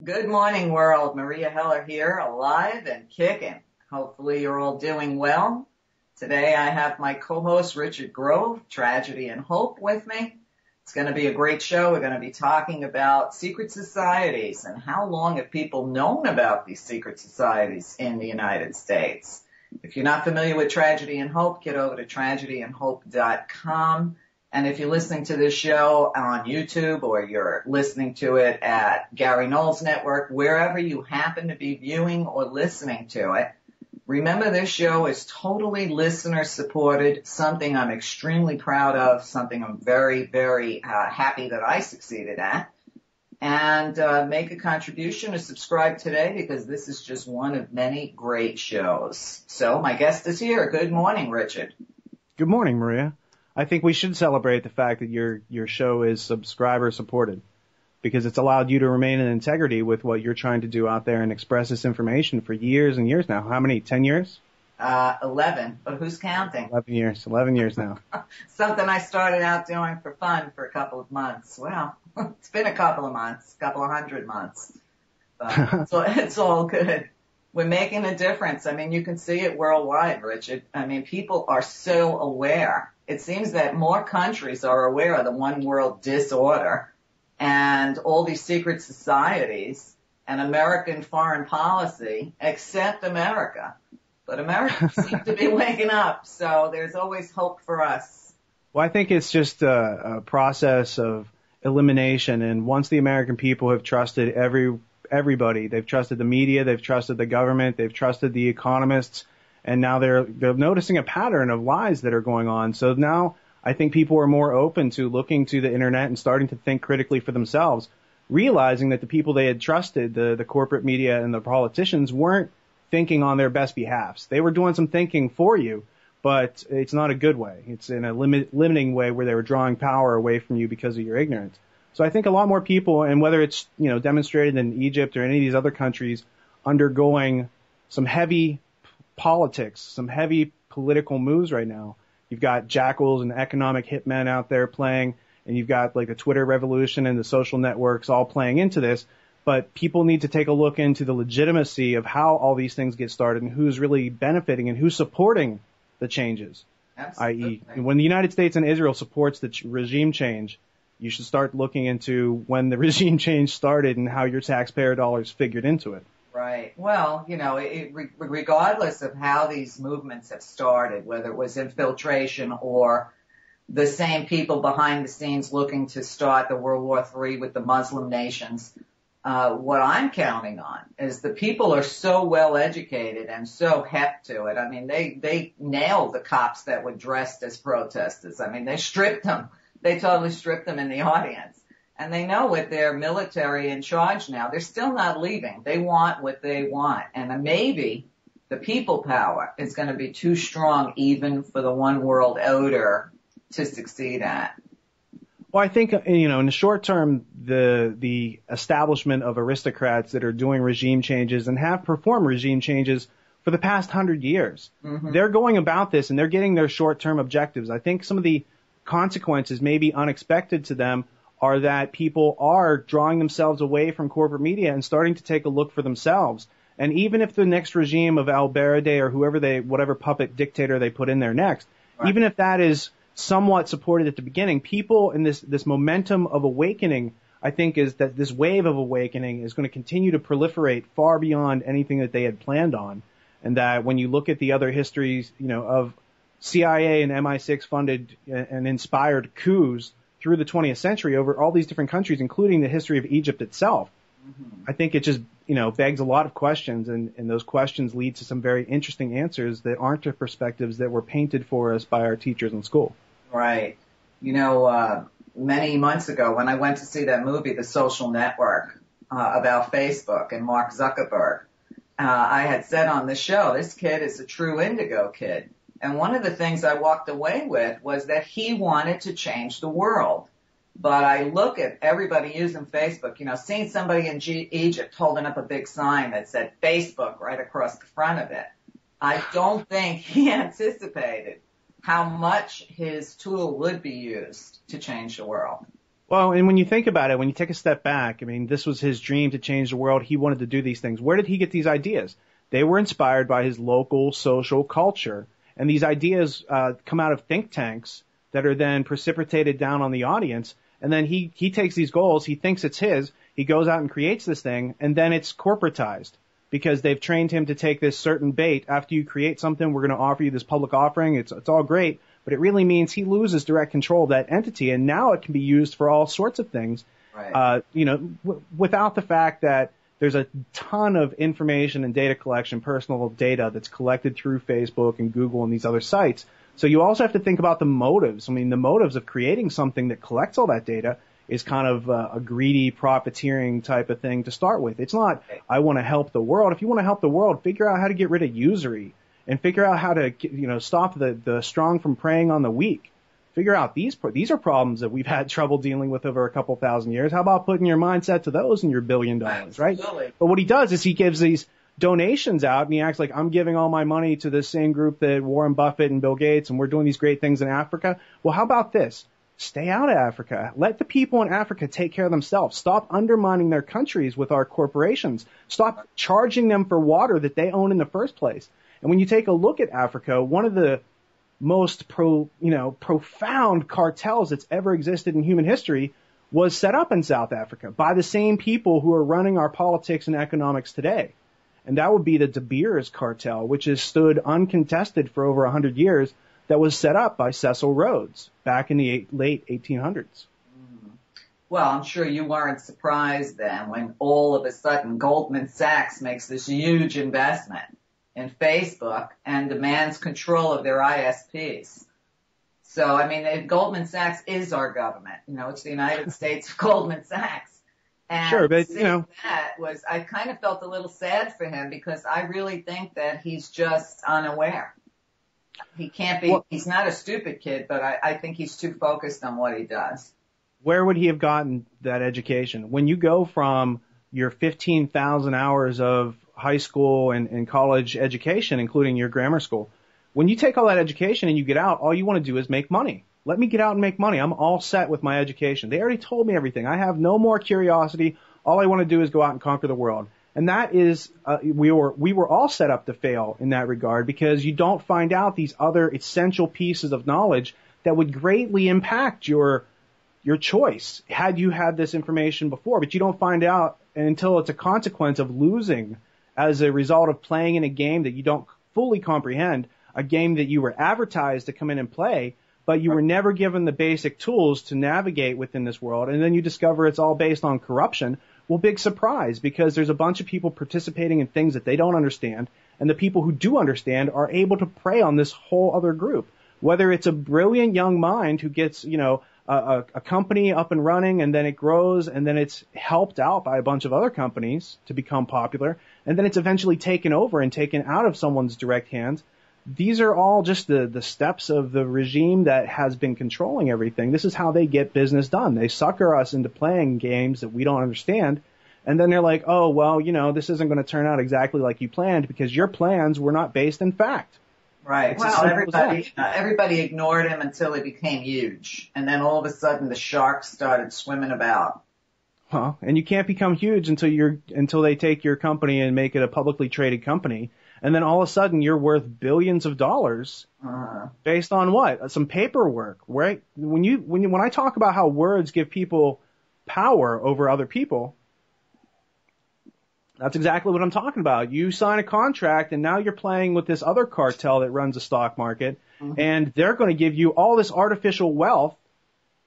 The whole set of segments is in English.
Good morning, world. Meria Heller here, alive and kicking. Hopefully you're all doing well. Today I have my co-host Richard Grove, Tragedy and Hope, with me. It's going to be a great show. We're going to be talking about secret societies and how long have people known about these secret societies in the United States. If you're not familiar with Tragedy and Hope, get over to tragedyandhope.com. And if you're listening to this show on YouTube or you're listening to it at Gary Knowles Network, wherever you happen to be viewing or listening to it, remember this show is totally listener supported, something I'm extremely proud of, something I'm very, very happy that I succeeded at. And make a contribution or subscribe today because this is just one of many great shows. So my guest is here. Good morning, Richard. Good morning, Maria. I think we should celebrate the fact that your show is subscriber supported because it's allowed you to remain in integrity with what you're trying to do out there and express this information for years and years now. How many? 10 years? 11, but who's counting? 11 years. 11 years now. Something I started out doing for fun for a couple of months. Well, it's been a couple of months, couple of hundred months. But it's all good. We're making a difference. I mean, you can see it worldwide, Richard. I mean, people are so aware. It seems that more countries are aware of the one world disorder and all these secret societies and American foreign policy, except America. But America seems to be waking up, so there's always hope for us. Well, I think it's just a process of elimination, and once the American people have trusted everybody, they've trusted the media, they've trusted the government, they've trusted the economists, and now they're noticing a pattern of lies that are going on. So now I think people are more open to looking to the internet and starting to think critically for themselves, realizing that the people they had trusted, the corporate media and the politicians, weren't thinking on their best behalfs. They were doing some thinking for you, but it's not a good way. It's in a limiting way where they were drawing power away from you because of your ignorance. So I think a lot more people, and whether it's demonstrated in Egypt or any of these other countries, undergoing some heavy politics, some heavy political moves right now. You've got jackals and economic hitmen out there playing, and you've got like the Twitter revolution and the social networks all playing into this. But people need to take a look into the legitimacy of how all these things get started and who's really benefiting and who's supporting the changes. Absolutely. I.e., when the United States and Israel supports the regime change, you should start looking into when the regime change started and how your taxpayer dollars figured into it. Right. Well, regardless of how these movements have started, whether it was infiltration or the same people behind the scenes looking to start the World War III with the Muslim nations, what I'm counting on is the people are so well educated and so hep to it. I mean, they nailed the cops that were dressed as protesters. I mean, they stripped them. They totally stripped them in the audience. And they know with their military in charge now, they're still not leaving. They want what they want. And maybe the people power is going to be too strong even for the one world order to succeed at. Well, I think, in the short term, the establishment of aristocrats that are doing regime changes and have performed regime changes for the past 100 years, they're going about this and they're getting their short-term objectives. I think some of the consequences may be unexpected to them are that people are drawing themselves away from corporate media and starting to take a look for themselves. And even if the next regime of al-Baradei or whatever puppet dictator they put in there next, right, even if that is somewhat supported at the beginning, people in this momentum of awakening, I think is that this wave of awakening is going to continue to proliferate far beyond anything that they had planned on. And that when you look at the other histories, of CIA and MI6 funded and inspired coups through the 20th century over all these different countries, including the history of Egypt itself, I think it just, begs a lot of questions, and those questions lead to some very interesting answers that aren't the perspectives that were painted for us by our teachers in school. Right. Many months ago when I went to see that movie, The Social Network, about Facebook and Mark Zuckerberg, I had said on the show, this kid is a true indigo kid. And one of the things I walked away with was that he wanted to change the world. But I look at everybody using Facebook, seeing somebody in Egypt holding up a big sign that said Facebook right across the front of it. I don't think he anticipated how much his tool would be used to change the world. Well, and when you think about it, when you take a step back, I mean, this was his dream to change the world. He wanted to do these things. Where did he get these ideas? They were inspired by his local social culture. And these ideas come out of think tanks that are then precipitated down on the audience. And then he takes these goals. He thinks it's his. He goes out and creates this thing. And then it's corporatized because they've trained him to take this certain bait. After you create something, we're going to offer you this public offering. It's all great. But it really means he loses direct control of that entity. And now it can be used for all sorts of things. Right. Without the fact that there's a ton of information and data collection, personal data that's collected through Facebook and Google and these other sites. So you also have to think about the motives. I mean, the motives of creating something that collects all that data is kind of a greedy profiteering type of thing to start with. It's not, I want to help the world. If you want to help the world, figure out how to get rid of usury and figure out how to, stop the strong from preying on the weak. Figure out these are problems that we've had trouble dealing with over a couple thousand years. How about putting your mindset to those and your $1 billion, right? But what he does is he gives these donations out and he acts like I'm giving all my money to the same group that Warren Buffett and Bill Gates and we're doing these great things in Africa. Well, how about this? Stay out of Africa. Let the people in Africa take care of themselves. Stop undermining their countries with our corporations. Stop charging them for water that they own in the first place. And when you take a look at Africa, one of the most profound cartels that's ever existed in human history was set up in South Africa by the same people who are running our politics and economics today. And that would be the De Beers cartel, which has stood uncontested for over 100 years, that was set up by Cecil Rhodes back in the late 1800s. Well, I'm sure you weren't surprised then when all of a sudden Goldman Sachs makes this huge investment in Facebook and demands control of their ISPs. So, I mean, Goldman Sachs is our government. It's the United States of Goldman Sachs. And sure, but, I kind of felt a little sad for him because I really think that he's just unaware. He can't be, he's not a stupid kid, but I think he's too focused on what he does. Where would he have gotten that education? When you go from your 15,000 hours of high school and college education, including your grammar school, when you take all that education and you get out, all you want to do is make money. Let me get out and make money. I'm all set with my education. They already told me everything. I have no more curiosity. All I want to do is go out and conquer the world. And that is, we were all set up to fail in that regard because you don't find out these other essential pieces of knowledge that would greatly impact your choice had you had this information before. But you don't find out until it's a consequence of losing as a result of playing in a game that you don't fully comprehend, a game that you were advertised to come in and play, but you were never given the basic tools to navigate within this world. And then you discover it's all based on corruption. Well, big surprise, because there's a bunch of people participating in things that they don't understand, and the people who do understand are able to prey on this whole other group. Whether it's a brilliant young mind who gets, a company up and running, and then it grows, and then it's helped out by a bunch of other companies to become popular, and then it's eventually taken over and taken out of someone's direct hands. These are all just the steps of the regime that has been controlling everything. This is how they get business done. They sucker us into playing games that we don't understand, and then they're like, oh, well, this isn't going to turn out exactly like you planned because your plans were not based in fact. Right. Well, everybody ignored him until he became huge, and then all of a sudden the sharks started swimming about. Well, and you can't become huge until they take your company and make it a publicly traded company. And then all of a sudden you're worth billions of dollars based on what? Some paperwork, right? When I talk about how words give people power over other people, that's exactly what I'm talking about. You sign a contract and now you're playing with this other cartel that runs the stock market, and they're going to give you all this artificial wealth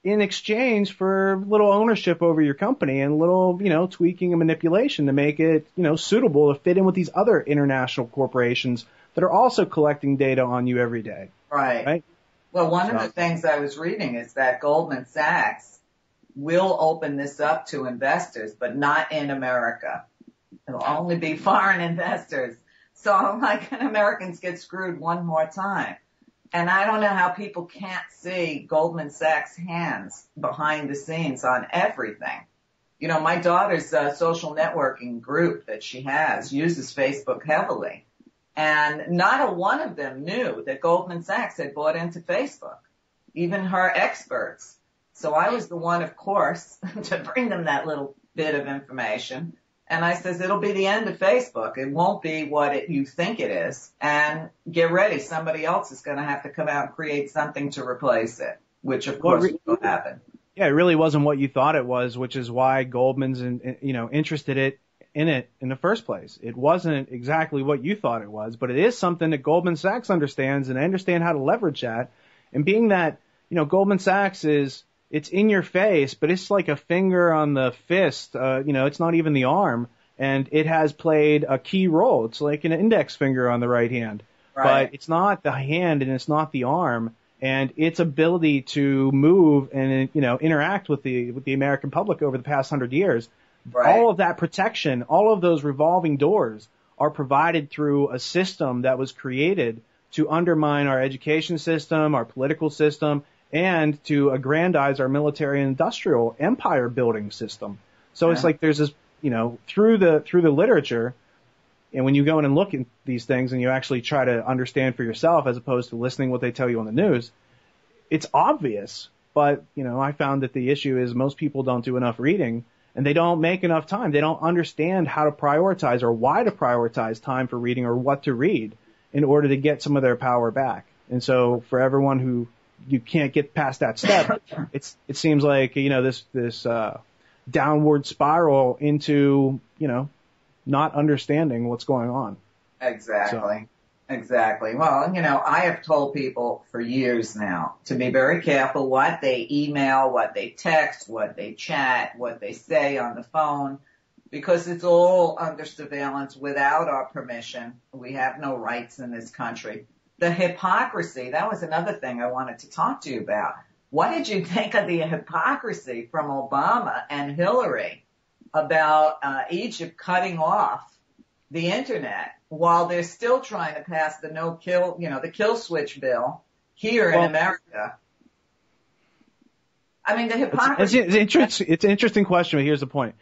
in exchange for little ownership over your company and little, tweaking and manipulation to make it, suitable to fit in with these other international corporations that are also collecting data on you every day. Right? Well, one of the things I was reading is that Goldman Sachs will open this up to investors, but not in America. It'll only be foreign investors. So I'm like, Americans get screwed one more time. And I don't know how people can't see Goldman Sachs' hands behind the scenes on everything. My daughter's social networking group that she has uses Facebook heavily. And not a one of them knew that Goldman Sachs had bought into Facebook, even her experts. So I was the one, of course, to bring them that little bit of information. And I says, it'll be the end of Facebook. It won't be what you think it is. And get ready. Somebody else is going to have to come out and create something to replace it, which, of course, will happen. Yeah, it really wasn't what you thought it was, which is why Goldman's, interested in it in the first place. It wasn't exactly what you thought it was, but it is something that Goldman Sachs understands, and they understand how to leverage that. And being that, Goldman Sachs it's in your face, but it's like a finger on the fist. It's not even the arm, and it has played a key role. It's like an index finger on the right hand, but it's not the hand and it's not the arm. And its ability to move and, interact with the American public over the past 100 years, all of that protection, all of those revolving doors are provided through a system that was created to undermine our education system, our political system, and to aggrandize our military and industrial empire building system. So it's like there's this, through the literature, and when you go in and look at these things and you actually try to understand for yourself as opposed to listening what they tell you on the news, it's obvious. But, I found that the issue is most people don't do enough reading and they don't make enough time. They don't understand how to prioritize or why to prioritize time for reading or what to read in order to get some of their power back. And so for everyone who you can't get past that step, it seems like, this downward spiral into, not understanding what's going on. Exactly. Exactly. Well, I have told people for years now to be very careful what they email, what they text, what they chat, what they say on the phone, because it's all under surveillance without our permission. We have no rights in this country. The hypocrisy, that was another thing I wanted to talk to you about. What did you think of the hypocrisy from Obama and Hillary about Egypt cutting off the internet while they're still trying to pass the the kill switch bill here in America? I mean, the hypocrisy. It's an interesting question, but here's the point.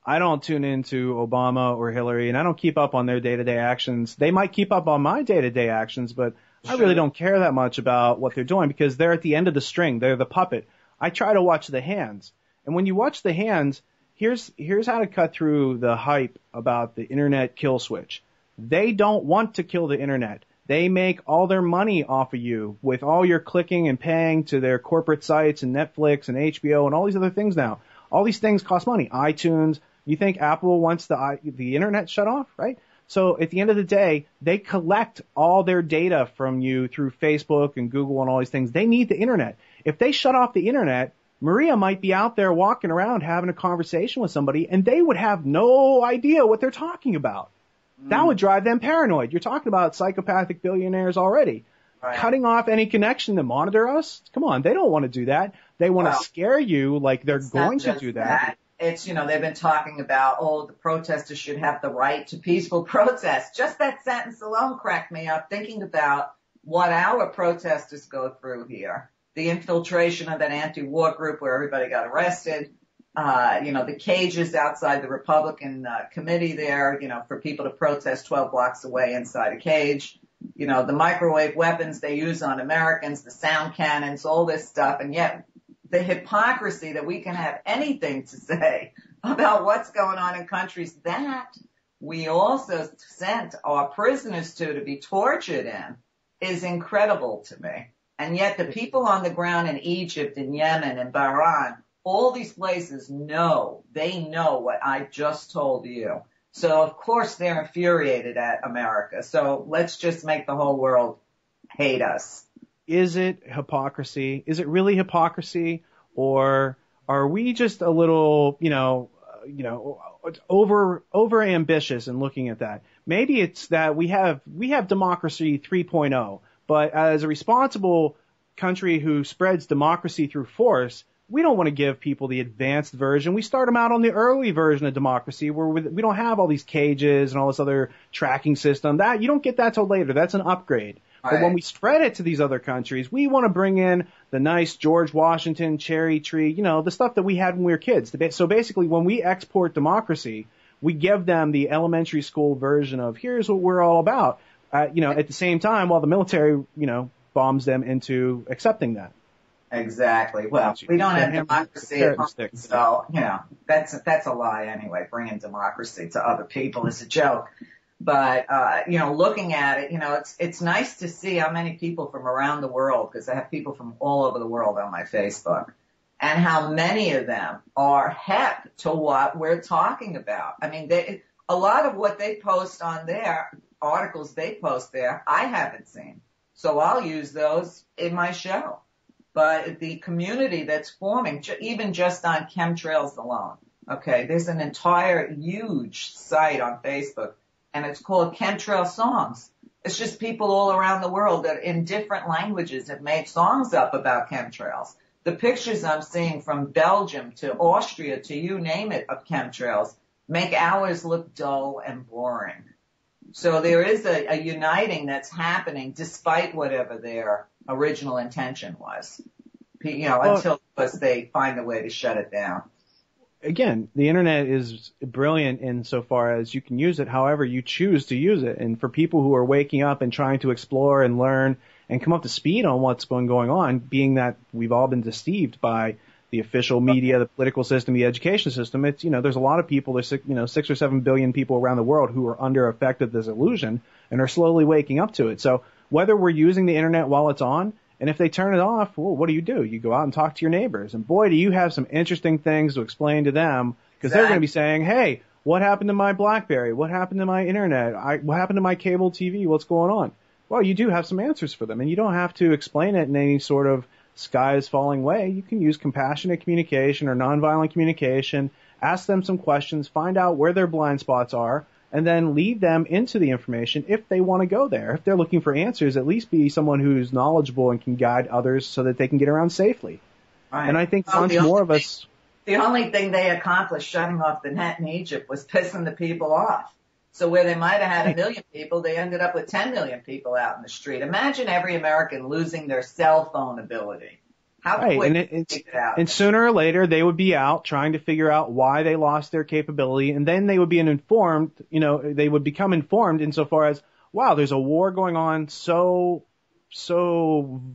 I don't tune into Obama or Hillary, and I don't keep up on their day-to-day actions. They might keep up on my day-to-day actions, but I really don't care that much about what they're doing because they're at the end of the string. They're the puppet. I try to watch the hands. And when you watch the hands, here's how to cut through the hype about the internet kill switch. They don't want to kill the internet. They make all their money off of you with all your clicking and paying to their corporate sites and Netflix and HBO and all these other things now. All these things cost money. iTunes. You think Apple wants the internet shut off, right? So at the end of the day, they collect all their data from you through Facebook and Google and all these things. They need the internet. If they shut off the internet, Maria might be out there walking around having a conversation with somebody and they would have no idea what they're talking about. That would drive them paranoid. You're talking about psychopathic billionaires already. Right. Cutting off any connection to monitor us? Come on, they don't want to do that. They want to scare you like they're going to do that. It's, they've been talking about, the protesters should have the right to peaceful protest. Just that sentence alone cracked me up thinking about what our protesters go through here. The infiltration of that anti-war group where everybody got arrested. The cages outside the Republican committee there, for people to protest 12 blocks away inside a cage. The microwave weapons they use on Americans, the sound cannons, all this stuff. And yet the hypocrisy that we can have anything to say about what's going on in countries that we also sent our prisoners to be tortured in is incredible to me. And yet the people on the ground in Egypt and Yemen and Bahrain, all these places they know what I just told you. So of course they're infuriated at America. So let's just make the whole world hate us. Is it hypocrisy? Is it really hypocrisy? Or are we just a little, over ambitious in looking at that? Maybe it's that we have democracy 3.0, but as a responsible country who spreads democracy through force, we don't want to give people the advanced version. We start them out on the early version of democracy where we don't have all these cages and all this other tracking system. That you don't get that till later. That's an upgrade. Right. But when we spread it to these other countries, we want to bring in the nice George Washington cherry tree, the stuff that we had when we were kids. So basically, when we export democracy, we give them the elementary school version of here's what we're all about. At the same time, while the military, bombs them into accepting that. Exactly. Well, we don't have democracy at home, so, that's a lie anyway. Bringing democracy to other people is a joke. But, looking at it, it's nice to see how many people from around the world, because I have people from all over the world on my Facebook, and how many of them are hep to what we're talking about. I mean, a lot of what they post on their articles they post there, I haven't seen. So I'll use those in my show. But the community that's forming, even just on chemtrails alone, okay, there's an entire huge site on Facebook, and it's called Chemtrail Songs. It's just people all around the world that in different languages have made songs up about chemtrails. The pictures I'm seeing from Belgium to Austria to you name it of chemtrails make ours look dull and boring. So there is a uniting that's happening despite whatever their original intention was, until they find a way to shut it down. Again, the internet is brilliant insofar as you can use it however you choose to use it. And for people who are waking up and trying to explore and learn and come up to speed on what's going on, being that we've all been deceived by the official media, the political system, the education system, it's, there's a lot of people, there's, 6 or 7 billion people around the world who are under effect of this illusion and are slowly waking up to it. So whether we're using the internet while it's on, and if they turn it off, well, what do? You go out and talk to your neighbors. And boy, do you have some interesting things to explain to them, because they're going to be saying, hey, what happened to my BlackBerry? What happened to my internet? What happened to my cable TV? What's going on? Well, you do have some answers for them, and you don't have to explain it in any sort of sky is falling way. You can use compassionate communication or nonviolent communication, ask them some questions, find out where their blind spots are, and then lead them into the information if they want to go there. If they're looking for answers, at least be someone who's knowledgeable and can guide others so that they can get around safely. Right. And I think once more of us... The only thing they accomplished shutting off the net in Egypt was pissing the people off. So where they might have had 1 million people, they ended up with 10 million people out in the street. Imagine every American losing their cell phone ability. How quick and sooner or later, they would be out trying to figure out why they lost their capability, and then they would be informed, they would become informed insofar as, wow, there's a war going on so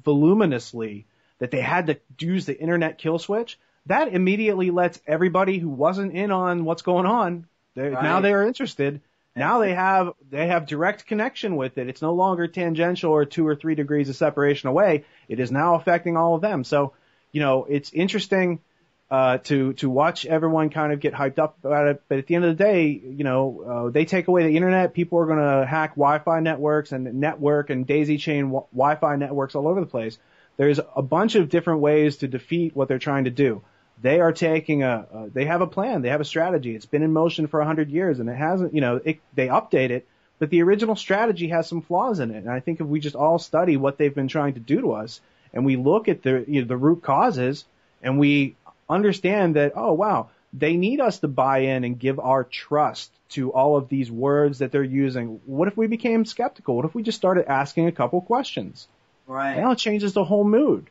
voluminously that they had to use the internet kill switch. That immediately lets everybody who wasn't in on what's going on, now they are interested. Now they have direct connection with it. It's no longer tangential or 2 or 3 degrees of separation away. It is now affecting all of them. So, it's interesting to watch everyone kind of get hyped up about it. But at the end of the day, they take away the internet. People are going to hack Wi-Fi networks and network and daisy chain Wi-Fi networks all over the place. There's a bunch of different ways to defeat what they're trying to do. They are taking they have a plan, they have a strategy. It's been in motion for 100 years, and it hasn't, they update it, but the original strategy has some flaws in it. And I think if we just all study what they've been trying to do to us, and we look at the root causes, and we understand that, oh wow, they need us to buy in and give our trust to all of these words that they're using. What if we became skeptical? What if we just started asking a couple questions? Right. Now it changes the whole mood.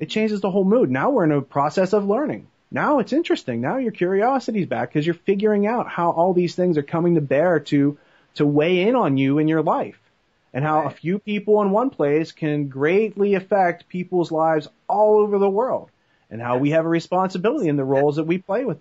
It changes the whole mood. Now we're in a process of learning. Now it's interesting. Now your curiosity's back because you're figuring out how all these things are coming to bear to weigh in on you in your life, and how a few people in one place can greatly affect people's lives all over the world, and how we have a responsibility in the roles that we play with,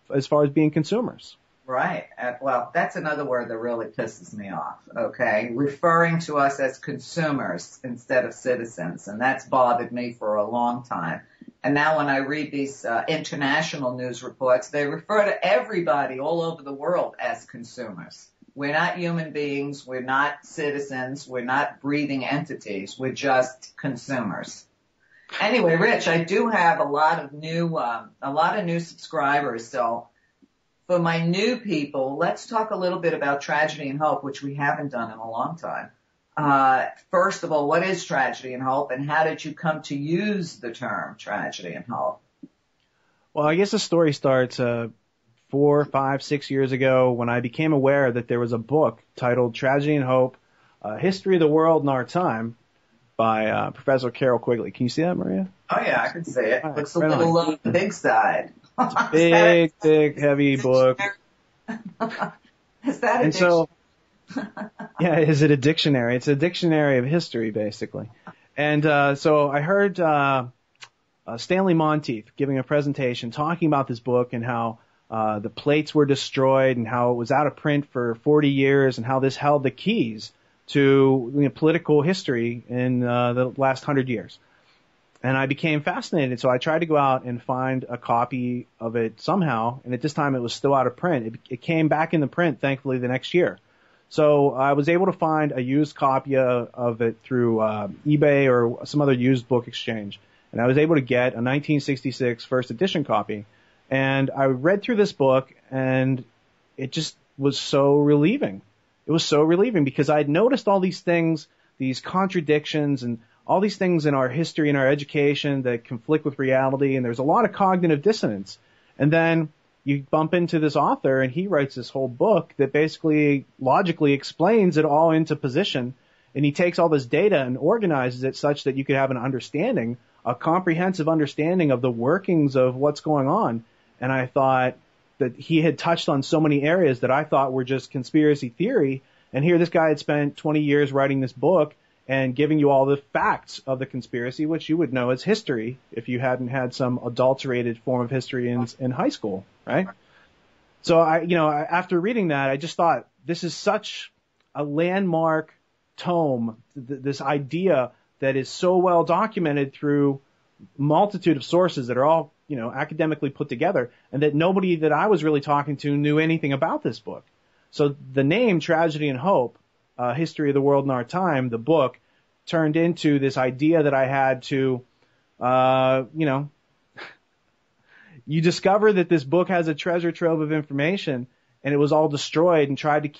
as far as being consumers. Right. Well, that's another word that really pisses me off, okay? Referring to us as consumers instead of citizens, and that's bothered me for a long time. And now when I read these international news reports, they refer to everybody all over the world as consumers. We're not human beings. We're not citizens. We're not breathing entities. We're just consumers. Anyway, Rich, I do have a lot of new subscribers, so for my new people, let's talk a little bit about tragedy and hope, which we haven't done in a long time. First of all, what is tragedy and hope, and how did you come to use the term tragedy and hope? Well, I guess the story starts 4, 5, 6 years ago when I became aware that there was a book titled Tragedy and Hope, History of the World in Our Time by Professor Carol Quigley. Can you see that, Maria? Oh, yeah, I can see it. Looks a little on the big side. Big, thick, heavy book. Is that a and so, yeah, is it a dictionary? It's a dictionary of history, basically. And so I heard Stanley Monteith giving a presentation talking about this book and how the plates were destroyed and how it was out of print for 40 years and how this held the keys to political history in the last 100 years. And I became fascinated, so I tried to go out and find a copy of it somehow, and at this time it was still out of print. It came back into print, thankfully, the next year. So I was able to find a used copy of it through eBay or some other used book exchange, and I was able to get a 1966 first edition copy. And I read through this book, and it just was so relieving. It was so relieving because I had noticed all these things, these contradictions, and all these things in our history and our education that conflict with reality, and there's a lot of cognitive dissonance. And then you bump into this author, and he writes this whole book that basically logically explains it all into position, and he takes all this data and organizes it such that you could have an understanding, a comprehensive understanding of the workings of what's going on. And I thought that he had touched on so many areas that I thought were just conspiracy theory, and here this guy had spent 20 years writing this book and giving you all the facts of the conspiracy, which you would know as history if you hadn't had some adulterated form of history in high school, right? So after reading that, I just thought this is such a landmark tome, this idea that is so well documented through multitude of sources that are all, academically put together, and that nobody that I was really talking to knew anything about this book. So the name Tragedy and Hope, History of the World in Our Time, the book, turned into this idea that I had to, you discover that this book has a treasure trove of information, and it was all destroyed and tried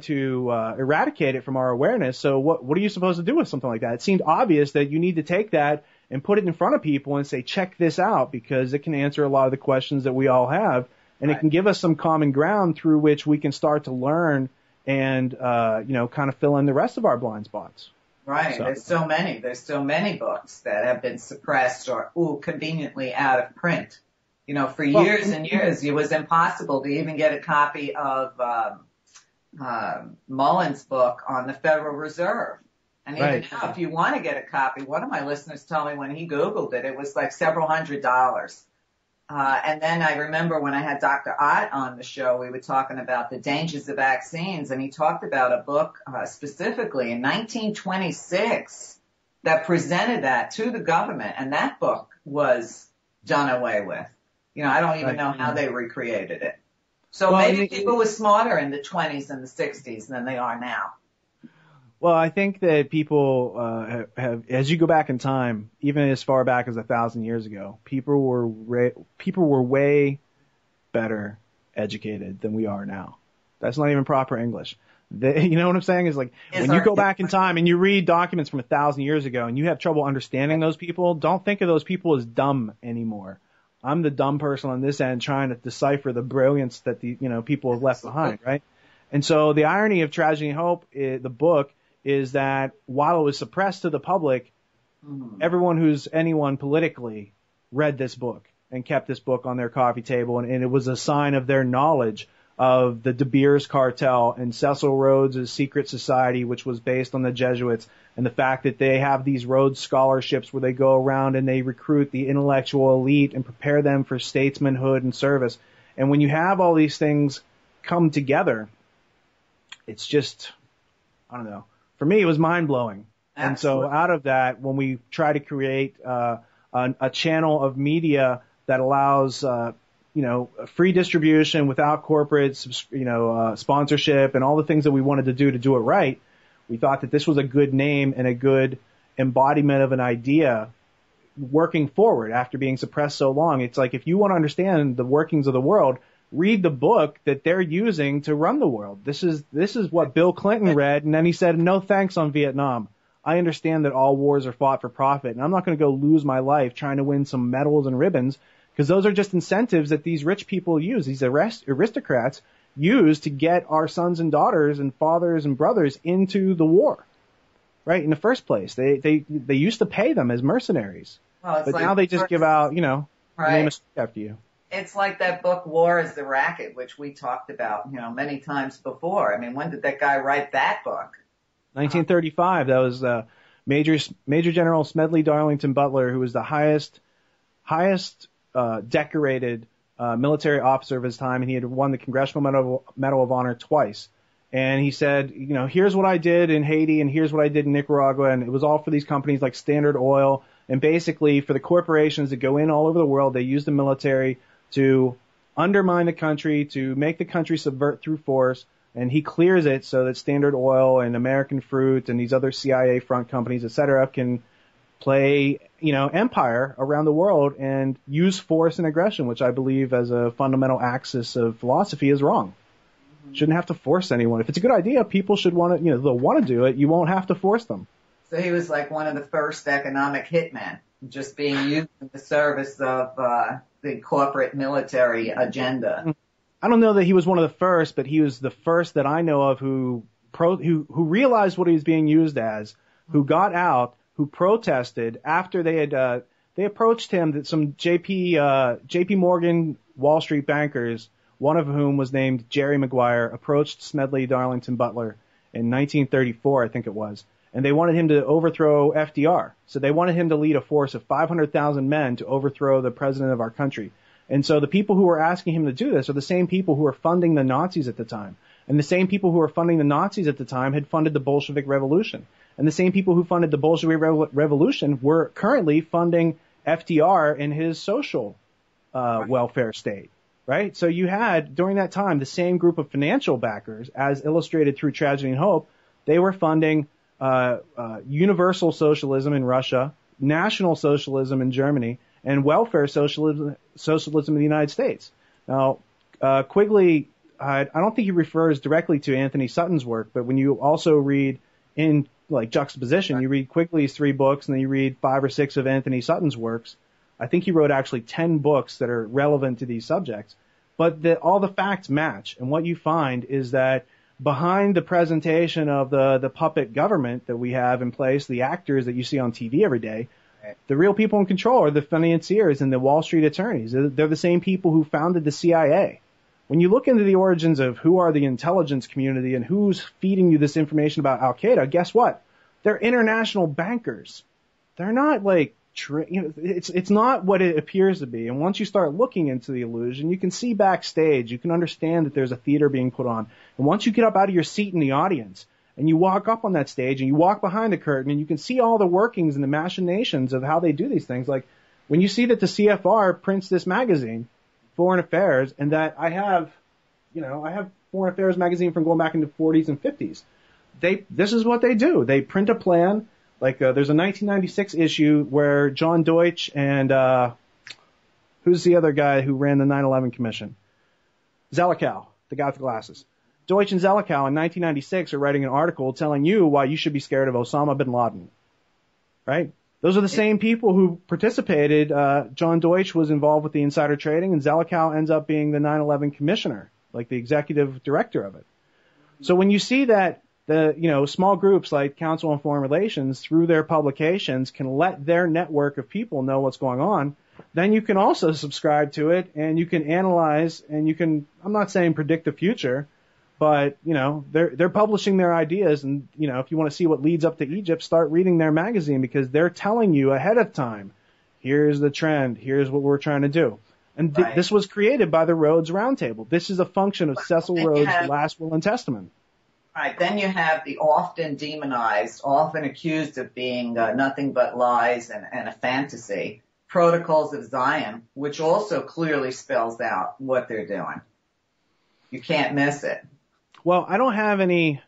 to eradicate it from our awareness. So what are you supposed to do with something like that? It seemed obvious that you need to take that and put it in front of people and say, check this out, because it can answer a lot of the questions that we all have, and It can give us some common ground through which we can start to learn and, kind of fill in the rest of our blind spots. Right. So. There's so many books that have been suppressed or, conveniently out of print. For years and years, it was impossible to even get a copy of Mullen's book on the Federal Reserve. And even now, if you want to get a copy, one of my listeners told me when he Googled it, it was like several $100s. And then I remember when I had Dr. Ott on the show, we were talking about the dangers of vaccines, and he talked about a book specifically in 1926 that presented that to the government, and that book was done away with. I don't even know how they recreated it. So maybe people were smarter in the 20s and the 60s than they are now. Well, I think that people have, as you go back in time, even as far back as 1,000 years ago, people were way better educated than we are now. That's not even proper English. You know what I'm saying? Is like when you go back in time and you read documents from 1,000 years ago and you have trouble understanding those people, don't think of those people as dumb anymore. I'm the dumb person on this end trying to decipher the brilliance that the people have left behind, right? And so the irony of Tragedy and Hope, the book, is that while it was suppressed to the public, anyone politically read this book and kept this book on their coffee table, and it was a sign of their knowledge of the De Beers cartel and Cecil Rhodes' secret society, which was based on the Jesuits, and the fact that they have these Rhodes scholarships where they go around and they recruit the intellectual elite and prepare them for statesmanhood and service. And when you have all these things come together, it's just, I don't know. For me, it was mind-blowing. Absolutely. And so out of that, when we try to create a channel of media that allows, free distribution without corporate, sponsorship and all the things that we wanted to do it right, we thought that this was a good name and a good embodiment of an idea working forward after being suppressed so long. It's like if you want to understand the workings of the world, read the book that they're using to run the world. This is what Bill Clinton read, and then he said, no thanks on Vietnam. I understand that all wars are fought for profit, and I'm not going to go lose my life trying to win some medals and ribbons, because those are just incentives that these rich people use, these aristocrats use to get our sons and daughters and fathers and brothers into the war, right, in the first place. They used to pay them as mercenaries, but now they just give out, name a street after you. It's like that book, War is the Racket, which we talked about, many times before. I mean, when did that guy write that book? 1935. That was Major General Smedley Darlington Butler, who was the highest decorated military officer of his time, and he had won the Congressional Medal of Honor twice. And he said, here's what I did in Haiti and here's what I did in Nicaragua, and it was all for these companies like Standard Oil, and basically for the corporations that go in all over the world, they use the military to undermine the country, to make the country subvert through force, and he clears it so that Standard Oil and American Fruit and these other CIA front companies, et cetera, can play, empire around the world and use force and aggression, which I believe as a fundamental axis of philosophy is wrong. Shouldn't have to force anyone. If it's a good idea, people should want to, they'll want to do it. You won't have to force them. So he was like one of the first economic hitmen, just being used in the service of the corporate military agenda. I don't know that he was one of the first, but he was the first that I know of who realized what he was being used as, who got out, who protested after they approached him, that some JP Morgan Wall Street bankers, one of whom was named Jerry Maguire, approached Smedley Darlington Butler in 1934, I think it was, and they wanted him to overthrow FDR. So they wanted him to lead a force of 500,000 men to overthrow the president of our country. And so the people who were asking him to do this are the same people who were funding the Nazis at the time. And the same people who were funding the Nazis at the time had funded the Bolshevik Revolution. And the same people who funded the Bolshevik Revolution were currently funding FDR in his social welfare state. Right? So you had, during that time, the same group of financial backers, as illustrated through Tragedy and Hope. They were funding universal socialism in Russia, national socialism in Germany, and welfare socialism in the United States. Now, Quigley, I don't think he refers directly to Anthony Sutton's work, but when you also read in like juxtaposition, you read Quigley's 3 books and then you read 5 or 6 of Anthony Sutton's works. I think he wrote actually 10 books that are relevant to these subjects, but all the facts match. And what you find is that behind the presentation of the puppet government that we have in place, the actors that you see on TV every day, the real people in control are the financiers and the Wall Street attorneys. They're the same people who founded the CIA. When you look into the origins of who are the intelligence community and who's feeding you this information about Al-Qaeda, guess what? They're international bankers. They're not like, it's not what it appears to be. And once you start looking into the illusion, you can see backstage. You can understand that there's a theater being put on. And once you get up out of your seat in the audience and you walk up on that stage and you walk behind the curtain and you can see all the workings and the machinations of how they do these things. Like when you see that the CFR prints this magazine, Foreign Affairs, and that I have Foreign Affairs magazine from going back into 40s and 50s. This is what they do. They print a plan. Like there's a 1996 issue where John Deutsche and who's the other guy who ran the 9/11 Commission? Zelikow, the guy with the glasses. Deutsche and Zelikow in 1996 are writing an article telling you why you should be scared of Osama bin Laden. Right? Those are the same people who participated. John Deutsche was involved with the insider trading, and Zelikow ends up being the 9/11 commissioner, like the executive director of it. So when you see that small groups like Council on Foreign Relations, through their publications, can let their network of people know what's going on, then you can also subscribe to it, and you can analyze, and you can, I'm not saying predict the future, but, they're publishing their ideas, and, if you want to see what leads up to Egypt, start reading their magazine, because they're telling you ahead of time, here's the trend, here's what we're trying to do. And this was created by the Rhodes Roundtable. This is a function of Cecil Rhodes' Last Will and Testament. Right. Then you have the often demonized, often accused of being nothing but lies and a fantasy, Protocols of Zion, which also clearly spells out what they're doing. You can't miss it. Well, I don't have any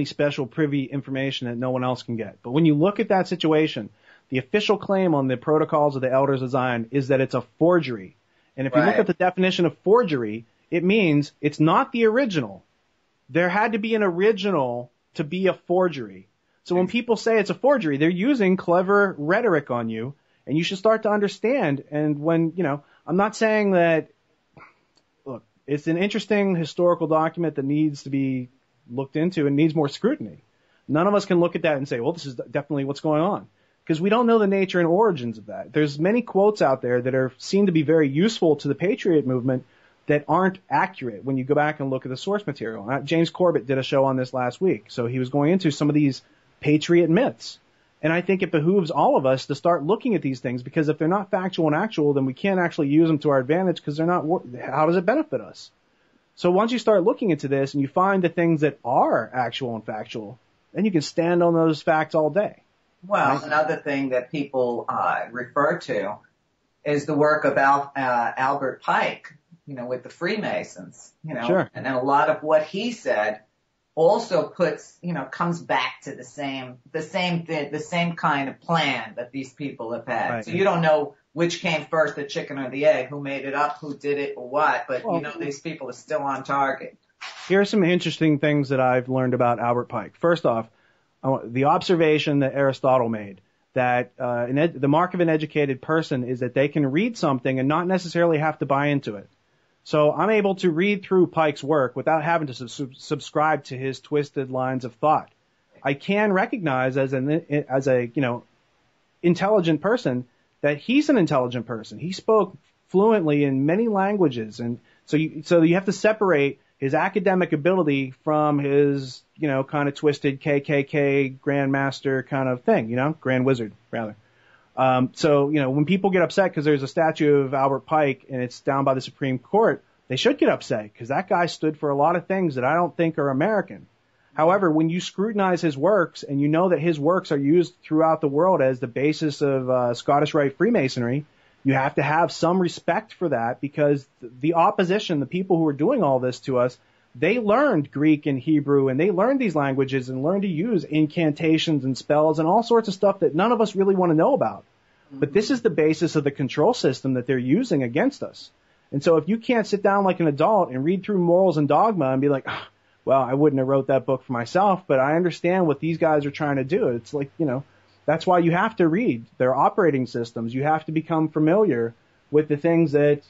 special privy information that no one else can get. But when you look at that situation, the official claim on the Protocols of the Elders of Zion is that it's a forgery. And if you look at the definition of forgery, it means it's not the original. There had to be an original to be a forgery. So when people say it's a forgery, they're using clever rhetoric on you, and you should start to understand. And when, I'm not saying that, look, it's an interesting historical document that needs to be looked into and needs more scrutiny. None of us can look at that and say, well, this is definitely what's going on, because we don't know the nature and origins of that. There's many quotes out there that seem to be very useful to the Patriot movement that aren't accurate when you go back and look at the source material. James Corbett did a show on this last week, so he was going into some of these Patriot myths. And I think it behooves all of us to start looking at these things, because if they're not factual and actual, then we can't actually use them to our advantage, because they're not, how does it benefit us? So once you start looking into this and you find the things that are actual and factual, then you can stand on those facts all day. Well, another thing that people refer to is the work of Albert Pike, with the Freemasons, Sure. And a lot of what he said also comes back to the same kind of plan that these people have had. Right. So you don't know which came first, the chicken or the egg, who made it up, who did it, or what, but these people are still on target. Here are some interesting things that I've learned about Albert Pike. First off, the observation that Aristotle made, that the mark of an educated person is that they can read something and not necessarily have to buy into it. So I'm able to read through Pike's work without having to subscribe to his twisted lines of thought. I can recognize as a intelligent person that he's an intelligent person. He spoke fluently in many languages, and so you have to separate his academic ability from his kind of twisted KKK grandmaster kind of thing, grand wizard rather. So when people get upset because there's a statue of Albert Pike and it's down by the Supreme Court, they should get upset, because that guy stood for a lot of things that I don't think are American. However, when you scrutinize his works and you know that his works are used throughout the world as the basis of Scottish Rite Freemasonry, you have to have some respect for that, because the opposition, the people who are doing all this to us, they learned Greek and Hebrew, and they learned these languages and learned to use incantations and spells and all sorts of stuff that none of us really want to know about. But this is the basis of the control system that they're using against us. And so if you can't sit down like an adult and read through Morals and Dogma and be like, well, I wouldn't have wrote that book for myself, but I understand what these guys are trying to do. It's like, that's why you have to read their operating systems. You have to become familiar with the things that,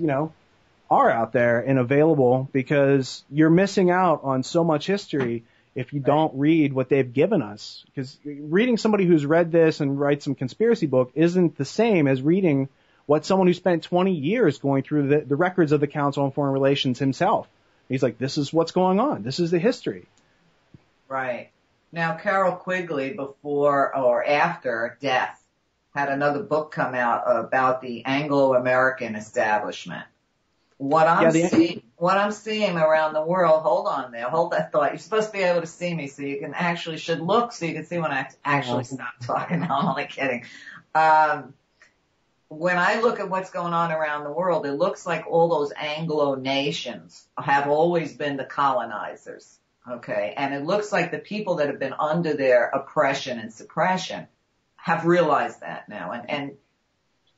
are out there and available, because you're missing out on so much history if you don't read what they've given us. Because reading somebody who's read this and writes some conspiracy book isn't the same as reading what someone who spent 20 years going through the records of the Council on Foreign Relations himself. He's like, this is what's going on. This is the history. Right. Now, Carol Quigley, before or after death, had another book come out about the Anglo-American establishment. What I'm seeing around the world, hold on there, hold that thought. You're supposed to be able to see me, so you can should look so you can see when I actually stop talking. No, I'm only kidding. When I look at what's going on around the world, it looks like all those Anglo nations have always been the colonizers, okay? And it looks like the people that have been under their oppression and suppression have realized that now. And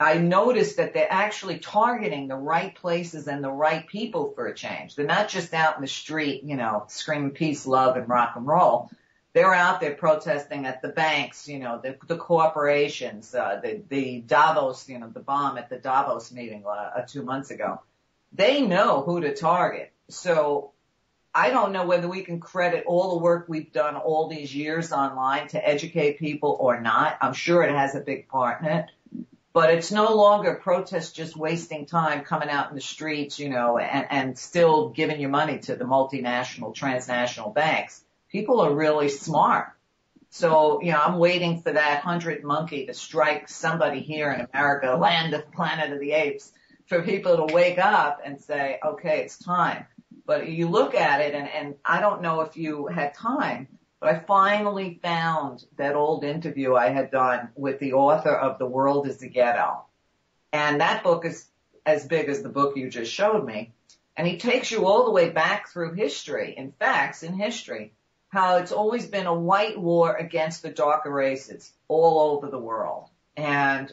I noticed that they're actually targeting the right places and the right people for a change. They're not just out in the street, screaming peace, love, and rock and roll. They're out there protesting at the banks, the corporations, the Davos, the bomb at the Davos meeting 2 months ago. They know who to target. So I don't know whether we can credit all the work we've done all these years online to educate people or not. I'm sure it has a big part in it. But it's no longer protest just wasting time coming out in the streets, and still giving your money to the multinational, transnational banks. People are really smart. So, I'm waiting for that 100 monkey to strike somebody here in America, land of Planet of the Apes, for people to wake up and say, okay, it's time. But you look at it, and I don't know if you had time, but I finally found that old interview I had done with the author of The World is the Ghetto. And that book is as big as the book you just showed me. And he takes you all the way back through history, in facts in history, how it's always been a white war against the darker races all over the world. And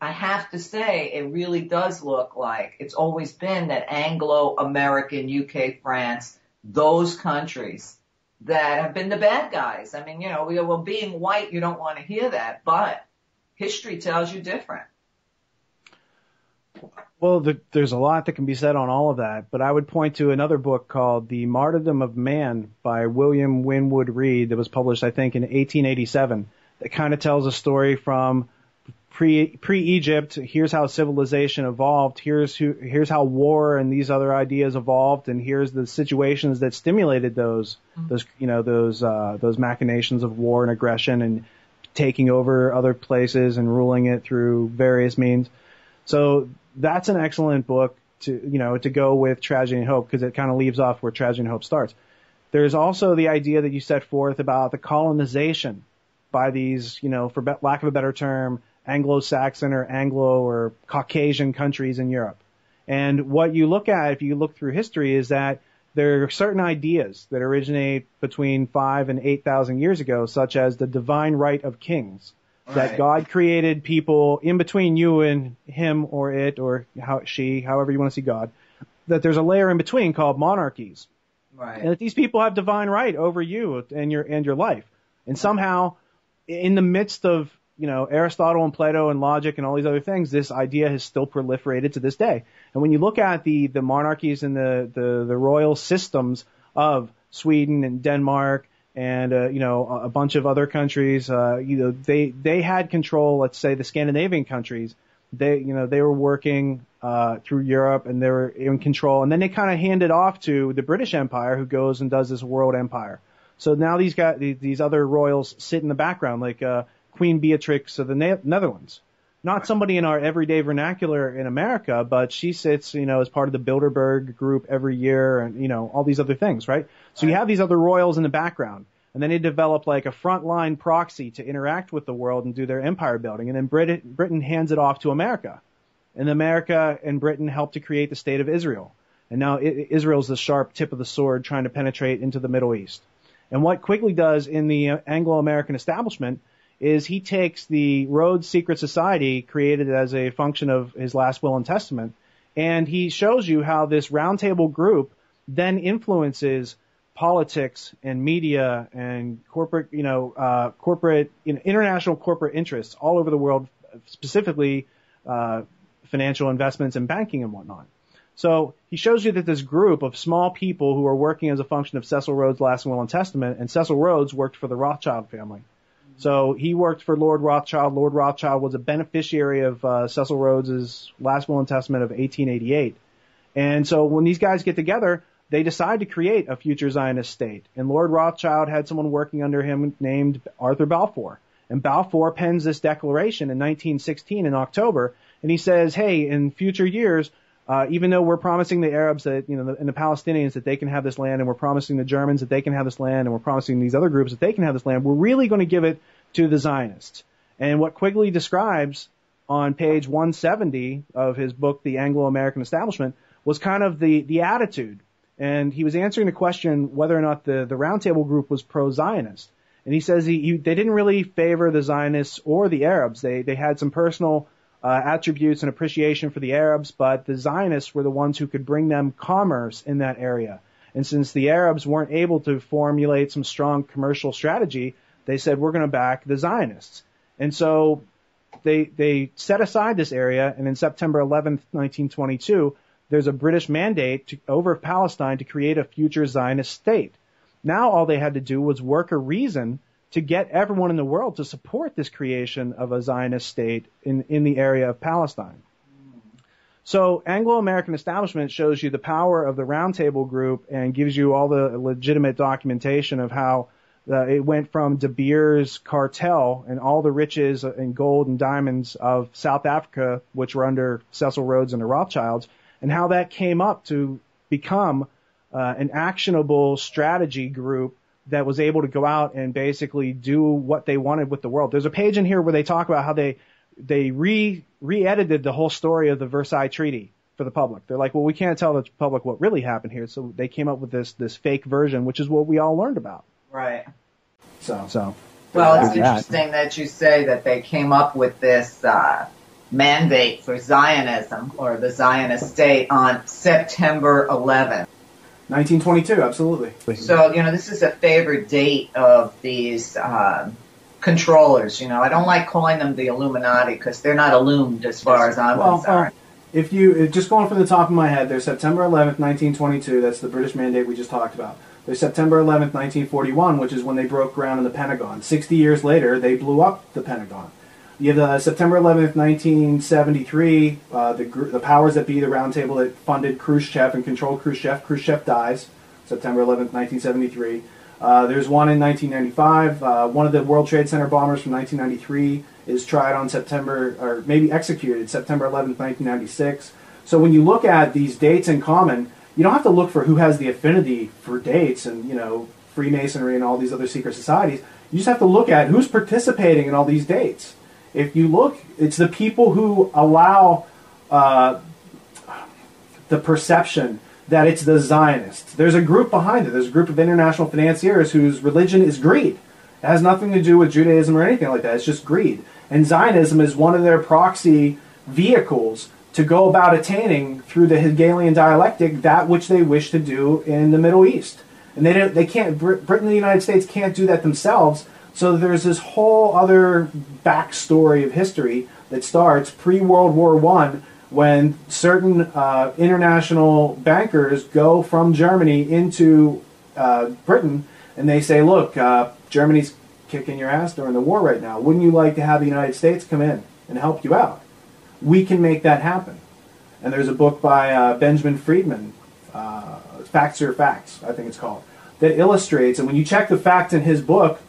I have to say, it really does look like it's always been that Anglo-American, UK, France, those countries that have been the bad guys. I mean, well, being white, you don't want to hear that, but history tells you different. Well, there's a lot that can be said on all of that, but I would point to another book called The Martyrdom of Man by William Winwood Reed that was published, I think, in 1887, that kind of tells a story from pre-Egypt. Here's how civilization evolved. Here's how war and these other ideas evolved, and here's the situations that stimulated those machinations of war and aggression, and taking over other places and ruling it through various means. So that's an excellent book to go with Tragedy and Hope, because it kind of leaves off where Tragedy and Hope starts. There's also the idea that you set forth about the colonization by these, for lack of a better term, Anglo-Saxon or Anglo or Caucasian countries in Europe. And what you look at, if you look through history, is that there are certain ideas that originate between 5,000 and 8,000 years ago, such as the divine right of kings, that God created people in between you and him or it or she, however you want to see God, that there's a layer in between called monarchies. Right. And that these people have divine right over you and your life. And somehow, in the midst of, Aristotle and Plato and logic and all these other things, this idea has still proliferated to this day. And when you look at the monarchies and the royal systems of Sweden and Denmark and, a bunch of other countries, they had control, let's say the Scandinavian countries. They were working, through Europe, and they were in control. And then they kind of handed off to the British Empire, who goes and does this world empire. So now these other royals sit in the background, like, Queen Beatrix of the Netherlands. Not somebody in our everyday vernacular in America, but she sits, as part of the Bilderberg group every year and, all these other things, right? So you have these other royals in the background, and then they develop like a frontline proxy to interact with the world and do their empire building. And then Britain hands it off to America. And America and Britain help to create the state of Israel. And now Israel's the sharp tip of the sword trying to penetrate into the Middle East. And what Quigley does in the Anglo-American establishment is he takes the Rhodes Secret Society, created as a function of his last will and testament, and he shows you how this roundtable group then influences politics and media and corporate, international corporate interests all over the world, specifically financial investments and banking and whatnot. So he shows you that this group of small people who are working as a function of Cecil Rhodes' last will and testament, and Cecil Rhodes worked for the Rothschild family. So he worked for Lord Rothschild. Lord Rothschild was a beneficiary of Cecil Rhodes' last will and testament of 1888. And so when these guys get together, they decide to create a future Zionist state. And Lord Rothschild had someone working under him named Arthur Balfour. And Balfour pens this declaration in 1916 in October, and he says, hey, in future years, even though we're promising the Arabs that, and the Palestinians that they can have this land, and we're promising the Germans that they can have this land, and we're promising these other groups that they can have this land, we're really going to give it to the Zionists. And what Quigley describes on page 170 of his book, The Anglo-American Establishment, was kind of the attitude. And he was answering the question whether or not the Roundtable group was pro-Zionist. And he says they didn't really favor the Zionists or the Arabs. They had some personal attributes and appreciation for the Arabs, but the Zionists were the ones who could bring them commerce in that area. And since the Arabs weren't able to formulate some strong commercial strategy, they said, we're going to back the Zionists. And so they set aside this area, and in September 11th, 1922, there's a British mandate over Palestine to create a future Zionist state. Now all they had to do was work a reason to get everyone in the world to support this creation of a Zionist state in the area of Palestine. So Anglo-American Establishment shows you the power of the Roundtable Group and gives you all the legitimate documentation of how it went from De Beers cartel and all the riches and gold and diamonds of South Africa, which were under Cecil Rhodes and the Rothschilds, and how that came up to become an actionable strategy group that was able to go out and basically do what they wanted with the world. There's a page in here where they talk about how they re-edited the whole story of the Versailles Treaty for the public. They're like, well, we can't tell the public what really happened here, so they came up with this fake version, which is what we all learned about. Right. So. Well, it's interesting that you say that they came up with this mandate for Zionism or the Zionist state on September 11th. 1922, absolutely. So, this is a favorite date of these controllers. I don't like calling them the Illuminati because they're not illumined as far as I'm concerned. If you, just going from the top of my head, there's September 11th, 1922. That's the British mandate we just talked about. There's September 11th, 1941, which is when they broke ground in the Pentagon. 60 years later, they blew up the Pentagon. You have September 11th, 1973, the powers that be, the Roundtable that funded Khrushchev and controlled Khrushchev. Khrushchev dies, September 11th, 1973. There's one in 1995. One of the World Trade Center bombers from 1993 is tried on September, or maybe executed September 11th, 1996. So when you look at these dates in common, you don't have to look for who has the affinity for dates and, Freemasonry and all these other secret societies. You just have to look at who's participating in all these dates. If you look, it's the people who allow the perception that it's the Zionists. There's a group behind it. There's a group of international financiers whose religion is greed. It has nothing to do with Judaism or anything like that. It's just greed. And Zionism is one of their proxy vehicles to go about attaining, through the Hegelian dialectic, that which they wish to do in the Middle East. And they can't, Britain and the United States can't do that themselves. So there's this whole other backstory of history that starts pre-World War I, when certain international bankers go from Germany into Britain, and they say, look, Germany's kicking your ass during the war right now. Wouldn't you like to have the United States come in and help you out? We can make that happen. And there's a book by Benjamin Friedman, Facts Are Facts, I think it's called, that illustrates, and when you check the facts in his book,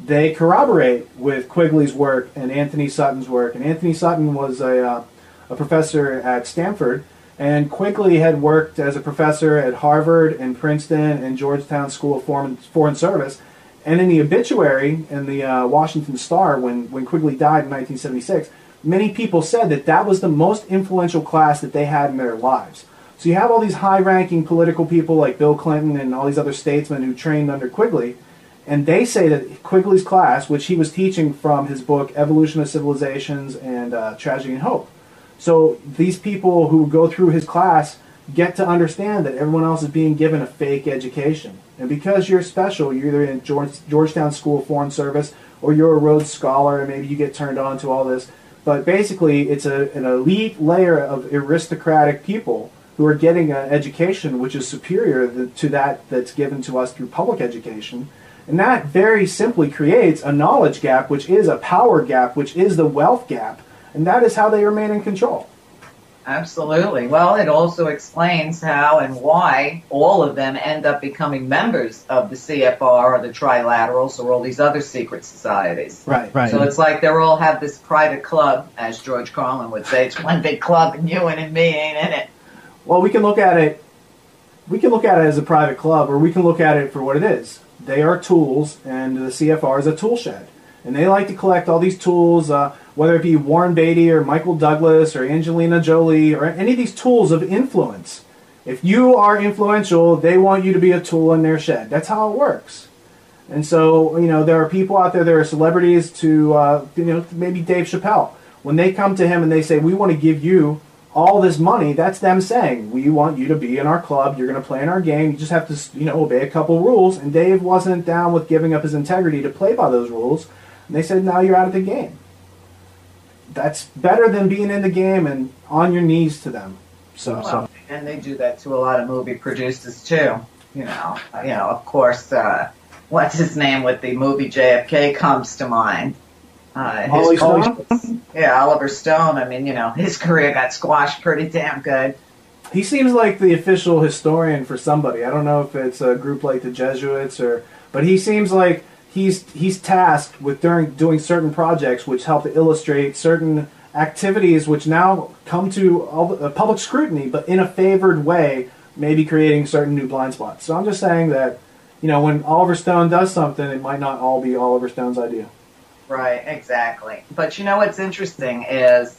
they corroborate with Quigley's work and Anthony Sutton's work. And Anthony Sutton was a professor at Stanford, and Quigley had worked as a professor at Harvard and Princeton and Georgetown School of Foreign Service. And in the obituary in the Washington Star, when Quigley died in 1976, many people said that that was the most influential class that they had in their lives. So you have all these high-ranking political people like Bill Clinton and all these other statesmen who trained under Quigley, and they say that Quigley's class, which he was teaching from his book Evolution of Civilizations and Tragedy and Hope. So these people who go through his class get to understand that everyone else is being given a fake education. And because you're special, you're either in Georgetown School of Foreign Service or you're a Rhodes Scholar and maybe you get turned on to all this. But basically, it's an elite layer of aristocratic people who are getting an education which is superior to that that's given to us through public education. And that very simply creates a knowledge gap, which is a power gap, which is the wealth gap. And that is how they remain in control. Absolutely. Well, it also explains how and why all of them end up becoming members of the CFR or the Trilaterals or all these other secret societies. Right. So it's like they all have this private club, as George Carlin would say. It's one big club and you and me ain't in it. Well, we can look at it as a private club, or we can look at it for what it is. They are tools, and the CFR is a tool shed. And they like to collect all these tools, whether it be Warren Beatty or Michael Douglas or Angelina Jolie or any of these tools of influence. If you are influential, they want you to be a tool in their shed. That's how it works. And so, there are people out there, there are celebrities to, maybe Dave Chappelle. When they come to him and they say, we want to give you all this money, that's them saying, we want you to be in our club, you're going to play in our game, you just have to, obey a couple rules. And Dave wasn't down with giving up his integrity to play by those rules. And they said, now you're out of the game. That's better than being in the game and on your knees to them. And they do that to a lot of movie producers too. Of course, what's his name with the movie JFK comes to mind. Oliver Stone? Yeah, Oliver Stone. I mean, his career got squashed pretty damn good. He seems like the official historian for somebody. I don't know if it's a group like the Jesuits but he seems like he's tasked with doing certain projects which help to illustrate certain activities which now come to public scrutiny, but in a favored way, maybe creating certain new blind spots. So I'm just saying that, when Oliver Stone does something, it might not all be Oliver Stone's idea. Right, exactly. But what's interesting is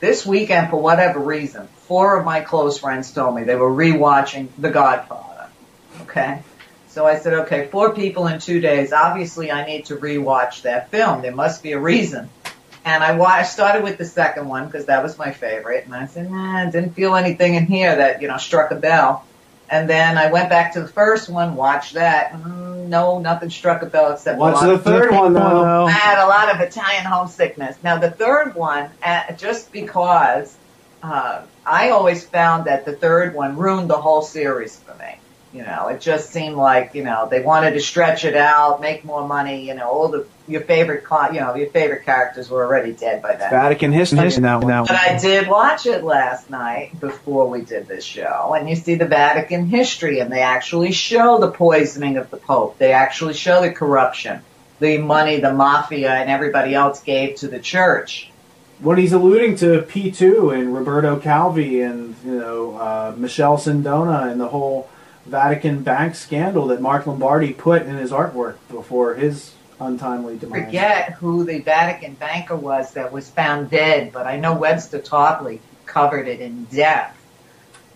this weekend, for whatever reason, 4 of my close friends told me they were rewatching The Godfather. Okay? So I said, okay, 4 people in 2 days. Obviously, I need to rewatch that film. There must be a reason. And I started with the second one because that was my favorite. And I said, didn't feel anything in here that, struck a bell. And then I went back to the first one, watched that. No, nothing struck a bell except watch the third one, though. I had a lot of Italian homesickness. Now, the third one, just because I always found that the third one ruined the whole series for me. It just seemed like, they wanted to stretch it out, make more money, all your favorite characters were already dead by then. Vatican history now. But I did watch it last night before we did this show, and you see the Vatican history, and they actually show the poisoning of the Pope. They actually show the corruption, the money the mafia and everybody else gave to the church. When he's alluding to P2 and Roberto Calvi and, Michelle Sindona and the whole Vatican bank scandal that Mark Lombardi put in his artwork before his untimely demise. Forget who the Vatican banker was that was found dead, but I know Webster Topley covered it in depth.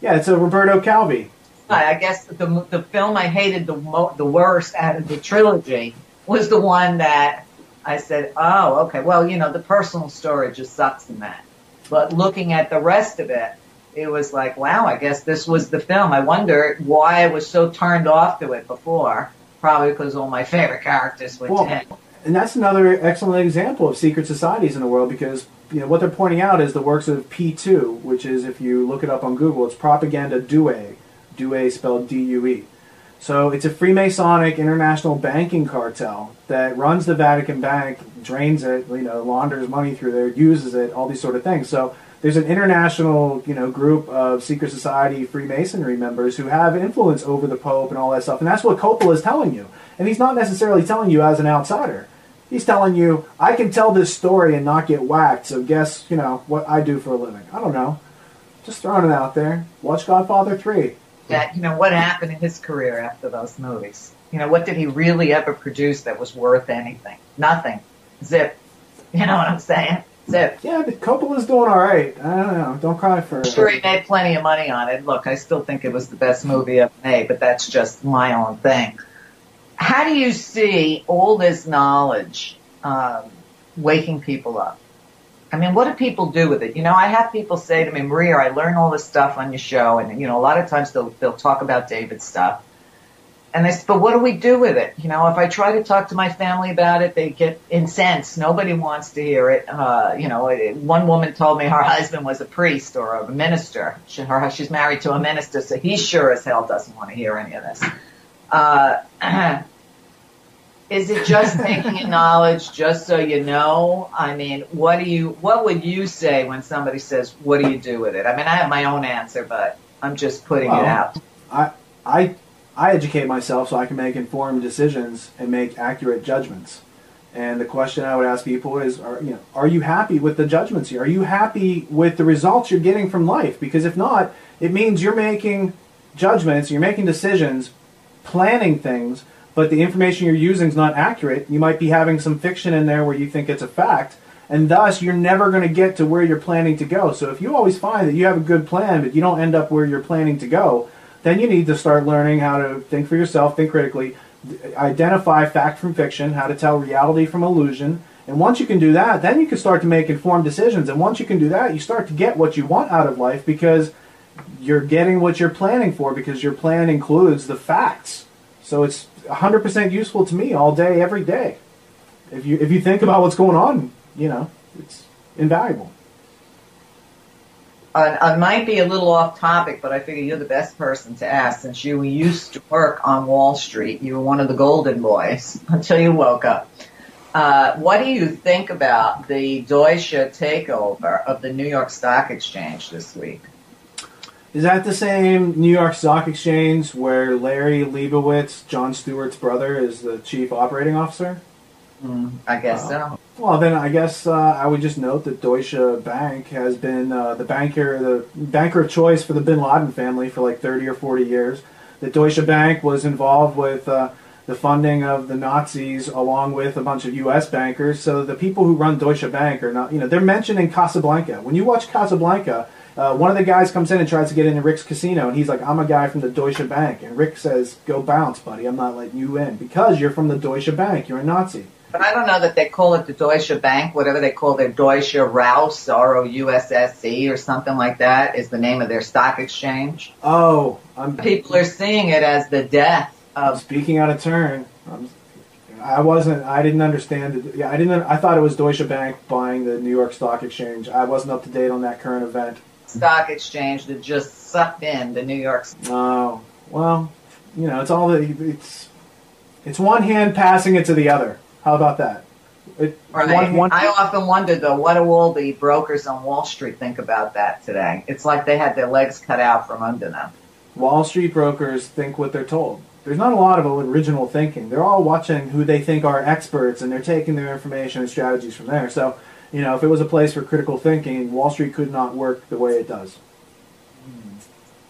Yeah, it's a Roberto Calvi. I guess the film I hated the worst out of the trilogy was the one that I said, oh, okay, well, the personal story just sucks in that. But looking at the rest of it, it was like, wow, I guess this was the film. I wonder why I was so turned off to it before. Probably because all my favorite characters were dead. And that's another excellent example of secret societies in the world, because what they're pointing out is the works of P2, which is, if you look it up on Google, it's propaganda duly. Duly spelled D-U-E. So it's a Freemasonic international banking cartel that runs the Vatican Bank, drains it, launders money through there, uses it, all these sort of things. So there's an international, group of secret society Freemasonry members who have influence over the Pope and all that stuff. And that's what Coppola is telling you. And he's not necessarily telling you as an outsider. He's telling you, I can tell this story and not get whacked, so guess, what I do for a living. I don't know. Just throwing it out there. Watch Godfather 3. That, what happened in his career after those movies? What did he really ever produce that was worth anything? Nothing. Zip. You know what I'm saying? Zip. Yeah, but Coppola's doing all right. I don't know. Don't cry for it. Sure, he made plenty of money on it. Look, I still think it was the best movie ever made, but that's just my own thing. How do you see all this knowledge waking people up? I mean, what do people do with it? I have people say to me, Maria, I learn all this stuff on your show, and, a lot of times they'll talk about David's stuff. And they say, but what do we do with it? If I try to talk to my family about it, they get incensed. Nobody wants to hear it. One woman told me her husband was a priest or a minister. She's married to a minister, so he sure as hell doesn't want to hear any of this. Is it just taking in knowledge just so you know? I mean, what would you say when somebody says, what do you do with it? I mean, I have my own answer, but I'm just putting it out. I educate myself so I can make informed decisions and make accurate judgments. And the question I would ask people is, are you happy with the judgments here? Are you happy with the results you're getting from life? Because if not, it means you're making judgments, you're making decisions, planning things, but the information you're using is not accurate. You might be having some fiction in there where you think it's a fact, and thus you're never going to get to where you're planning to go. So if you always find that you have a good plan, but you don't end up where you're planning to go, then you need to start learning how to think for yourself, think critically, identify fact from fiction, how to tell reality from illusion. And once you can do that, then you can start to make informed decisions. And once you can do that, you start to get what you want out of life, because you're getting what you're planning for, because your plan includes the facts. So it's 100% useful to me all day, every day. If you think about what's going on, it's invaluable. I might be a little off topic, but I figure you're the best person to ask, since you used to work on Wall Street. You were one of the golden boys until you woke up. What do you think about the Deutsche takeover of the New York Stock Exchange this week? Is that the same New York Stock Exchange where Larry Leibowitz, Jon Stewart's brother, is the chief operating officer? I guess so. Well, then I guess I would just note that Deutsche Bank has been the banker of choice for the Bin Laden family for like 30 or 40 years. That Deutsche Bank was involved with the funding of the Nazis along with a bunch of U.S. bankers. So the people who run Deutsche Bank are not, they're mentioned in Casablanca. When you watch Casablanca, one of the guys comes in and tries to get into Rick's casino, and he's like, I'm a guy from the Deutsche Bank. And Rick says, go bounce, buddy. I'm not letting you in because you're from the Deutsche Bank. You're a Nazi. But I don't know that they call it the Deutsche Bank, whatever they call their Deutsche Rouse, R-O-U-S-S-E, or something like that, is the name of their stock exchange. Oh. People are seeing it as the death of... Speaking out of turn, I didn't understand it. Yeah, I thought it was Deutsche Bank buying the New York Stock Exchange. I wasn't up to date on that current event. Stock exchange that just sucked in the New York... Oh, well... it's all it's one hand passing it to the other. How about that? I often wonder, though, what do all the brokers on Wall Street think about that today? It's like they had their legs cut out from under them. Wall Street brokers think what they're told. There's not a lot of original thinking. They're all watching who they think are experts, and they're taking their information and strategies from there. So, if it was a place for critical thinking, Wall Street could not work the way it does.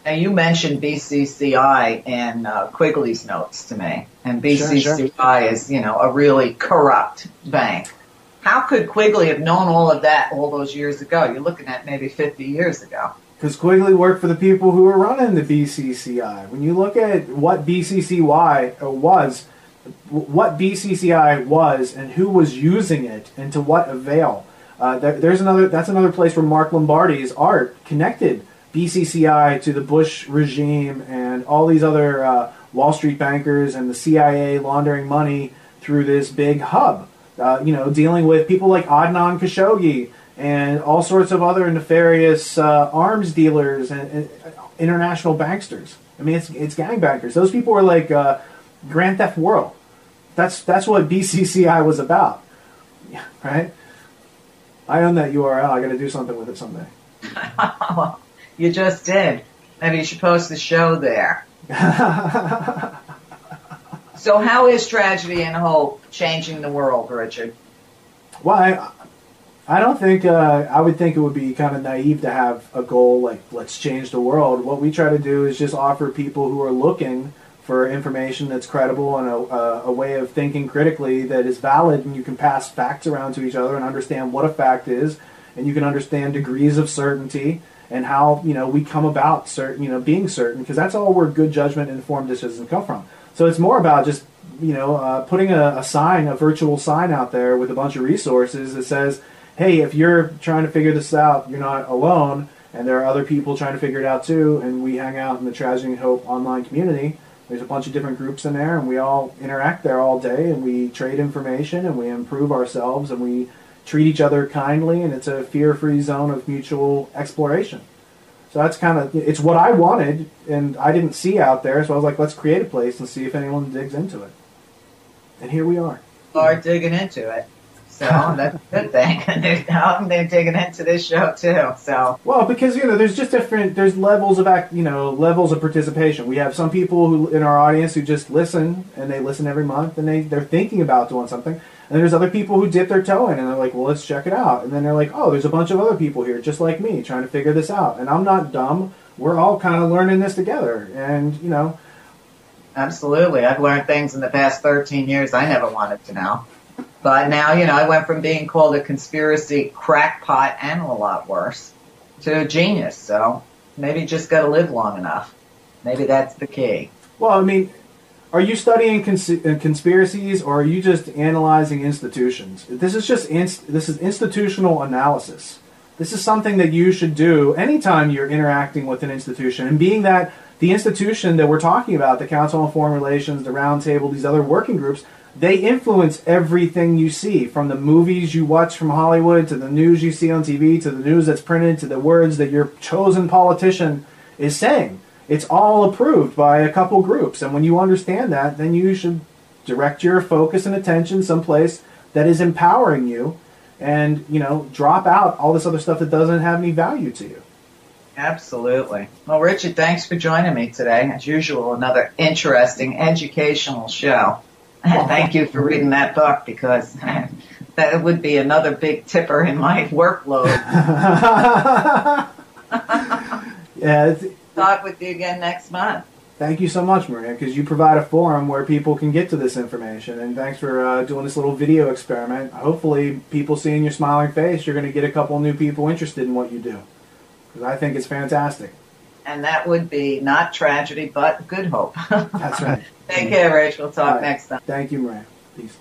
Now, you mentioned BCCI and Quigley's notes to me, and BCCI is, a really corrupt bank. How could Quigley have known all of that all those years ago? You're looking at maybe 50 years ago. Because Quigley worked for the people who were running the BCCI. When you look at what BCCI was, and who was using it, and to what avail, that's another place where Mark Lombardi's art connected BCCI to the Bush regime and all these other Wall Street bankers and the CIA laundering money through this big hub. Dealing with people like Adnan Khashoggi and all sorts of other nefarious arms dealers and international banksters. I mean, it's gangbankers. Those people were like Grand Theft World. That's what BCCI was about, right? I own that URL. I got to do something with it someday. You just did. Maybe you should post the show there. So how is tragedy and hope changing the world, Richard? Well, I don't think, I would think it would be kind of naive to have a goal like, let's change the world. What we try to do is just offer people who are looking for information that's credible and a way of thinking critically that is valid, and you can pass facts around to each other and understand what a fact is, and you can understand degrees of certainty and how, we come about certain, being certain, because that's all where good judgment and informed decisions come from. So it's more about just, putting a virtual sign out there with a bunch of resources that says, hey, if you're trying to figure this out, you're not alone, and there are other people trying to figure it out too, and we hang out in the Tragedy and Hope online community. There's a bunch of different groups in there, and we all interact there all day, and we trade information, and we improve ourselves, and we treat each other kindly, and it's a fear-free zone of mutual exploration. So that's it's what I wanted, and I didn't see out there, so I was like, let's create a place and see if anyone digs into it. And here we are. Are digging into it. So that's a good thing. They're digging into this show too. So because there's just there's levels of levels of participation. We have some people who in our audience who just listen, and they listen every month, and they're thinking about doing something. And there's other people who dip their toe in, and they're like, well, let's check it out. And then they're like, oh, there's a bunch of other people here just like me trying to figure this out. And I'm not dumb. We're all kind of learning this together. And absolutely. I've learned things in the past 13 years I never wanted to know. But now, I went from being called a conspiracy crackpot and a lot worse to a genius. So maybe you just got to live long enough. Maybe that's the key. Well, I mean, are you studying conspiracies, or are you just analyzing institutions? This is institutional analysis. This is something that you should do anytime you're interacting with an institution. And being that the institution that we're talking about, the Council on Foreign Relations, the Round Table, these other working groups, they influence everything you see, from the movies you watch from Hollywood, to the news you see on TV, to the news that's printed, to the words that your chosen politician is saying. It's all approved by a couple groups. And when you understand that, then you should direct your focus and attention someplace that is empowering you, and, drop out all this other stuff that doesn't have any value to you. Absolutely. Well, Richard, thanks for joining me today. As usual, another interesting educational show. Thank you for reading that book, because that would be another big tipper in my workload. Yeah. Talk with you again next month. Thank you so much, Maria, because you provide a forum where people can get to this information. And thanks for doing this little video experiment. Hopefully, people seeing your smiling face, you're going to get a couple new people interested in what you do, because I think it's fantastic. And that would be not tragedy, but good hope. That's right. Take care, Rich. We'll talk next time. Thank you, Maria. Peace.